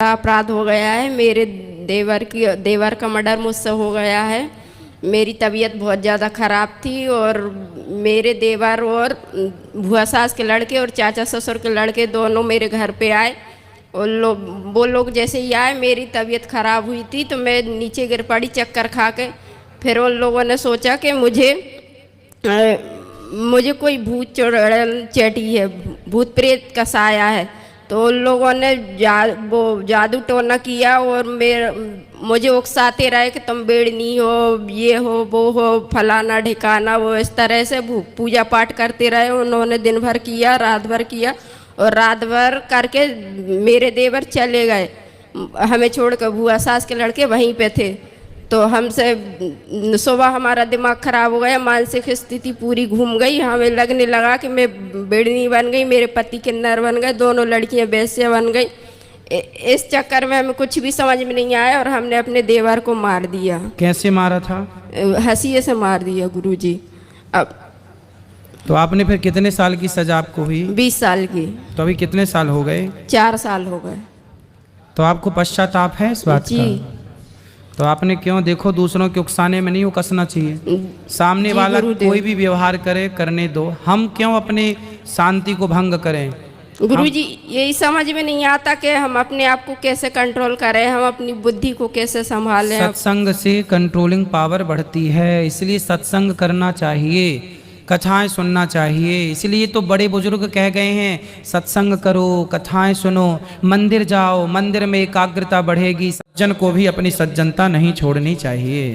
अपराध हो गया है। मेरे देवर का मर्डर मुझसे हो गया है। मेरी तबीयत बहुत ज़्यादा ख़राब थी और मेरे देवर और भुआ सास के लड़के और चाचा ससुर के लड़के दोनों मेरे घर पे आए और वो लोग जैसे ही आए मेरी तबीयत ख़राब हुई थी तो मैं नीचे गिर पड़ी चक्कर खा के। फिर उन लोगों ने सोचा कि मुझे कोई भूत चुड़ैल चैटी है, भूत प्रेत का साया है। तो उन लोगों ने वो जादू टोना किया और मुझे उकसाते रहे कि तुम बेड़नी हो, ये हो, वो हो, फलाना ढिकाना। वो इस तरह से पूजा पाठ करते रहे। उन्होंने दिन भर किया, रात भर किया और रात भर करके मेरे देवर चले गए, हमें छोड़कर। भुआ सास के लड़के वहीं पे थे। तो हमसे सुबह हमारा दिमाग ख़राब हो गया, मानसिक स्थिति पूरी घूम गई। हमें लगने लगा कि मैं बेड़नी बन गई, मेरे पति किन्नर बन गए, दोनों लड़कियां वेश्या बन गई। इस चक्कर में हमें कुछ भी समझ में नहीं आया और हमने अपने देवर को मार दिया। कैसे मारा था? हंसिए से मार दिया गुरुजी। अब तो आपने फिर कितने साल की सजा आपको हुई? 20 साल की। तो अभी कितने साल हो गए? 4 साल हो गए। तो आपको पश्चाताप है इस बात जी। का? तो आपने क्यों, देखो दूसरों के उकसाने में नहीं उकसना चाहिए। सामने वाला कोई भी व्यवहार करे, करने दो। हम क्यों अपने शांति को भंग करें? गुरुजी यही समझ में नहीं आता कि हम अपने आप को कैसे कंट्रोल करें, हम अपनी बुद्धि को कैसे संभालें। सत्संग से कंट्रोलिंग पावर बढ़ती है, इसलिए सत्संग करना चाहिए, कथाएं सुनना चाहिए। इसलिए तो बड़े बुजुर्ग कह गए हैं सत्संग करो, कथाएं सुनो, मंदिर जाओ, मंदिर में एकाग्रता बढ़ेगी। सज्जन को भी अपनी सज्जनता नहीं छोड़नी चाहिए।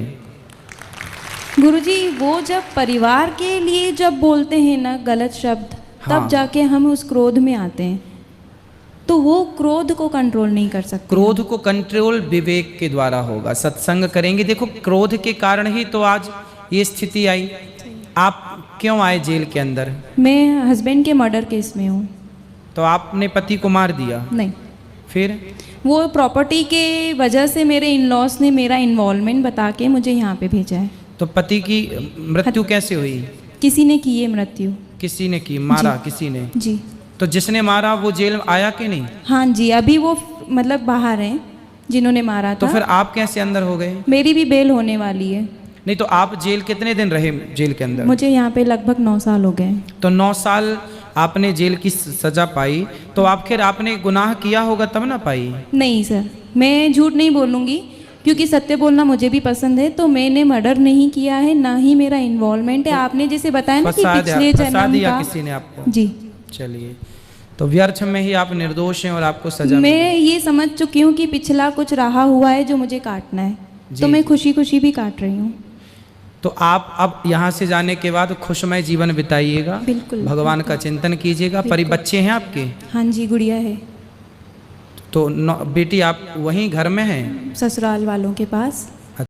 गुरुजी वो जब परिवार के लिए जब बोलते हैं ना गलत शब्द, तब जाके हम उस क्रोध में आते हैं। तो वो क्रोध को कंट्रोल नहीं कर सकते। क्रोध को कंट्रोल विवेक के द्वारा होगा। सत्संग करेंगे। देखो क्रोध के कारण ही तो आज ये स्थिति आई। आप क्यों आए जेल के अंदर? मैं हस्बैंड के मर्डर केस में हूँ। तो आपने पति को मार दिया? नहीं। फिर? वो प्रॉपर्टी के वजह से मेरे इन लॉस ने मेरा इन्वॉल्वमेंट बता के मुझे यहाँ पे भेजा है। तो पति की मृत्यु कैसे हुई? किसी ने की है मृत्यु। किसी ने की? मारा किसी ने? जी। तो जिसने मारा वो जेल आया कि नहीं? हाँ जी, अभी वो मतलब बाहर हैं जिन्होंने मारा था। तो फिर आप कैसे अंदर हो गए? मेरी भी बेल होने वाली है। नहीं तो आप जेल कितने दिन रहे जेल के अंदर? मुझे यहाँ पे लगभग 9 साल हो गए। तो 9 साल आपने जेल की सजा पाई, तो आखिर आपने गुनाह किया होगा तब ना पाई? नहीं सर, मैं झूठ नहीं बोलूँगी क्योंकि सत्य बोलना मुझे भी पसंद है। तो मैंने मर्डर नहीं किया है, ना ही मेरा इन्वॉल्वमेंट है। आपने जैसे बताया ना कि पिछले जन्म का। किसी ने आपको? जी। चलिए, तो व्यर्थ में ही आप निर्दोष हैं और आपको सजा मैं ये समझ चुकी हूँ कि पिछला कुछ रहा हुआ है जो मुझे काटना है, तो मैं खुशी खुशी भी काट रही हूँ। तो आप अब यहाँ से जाने के बाद खुशमय जीवन बिताइएगा। बिल्कुल। भगवान का चिंतन कीजिएगा। बच्चे हैं आपके? हाँ जी, गुड़िया है। तो बेटी आप वहीं घर में हैं? ससुराल वालों के पास।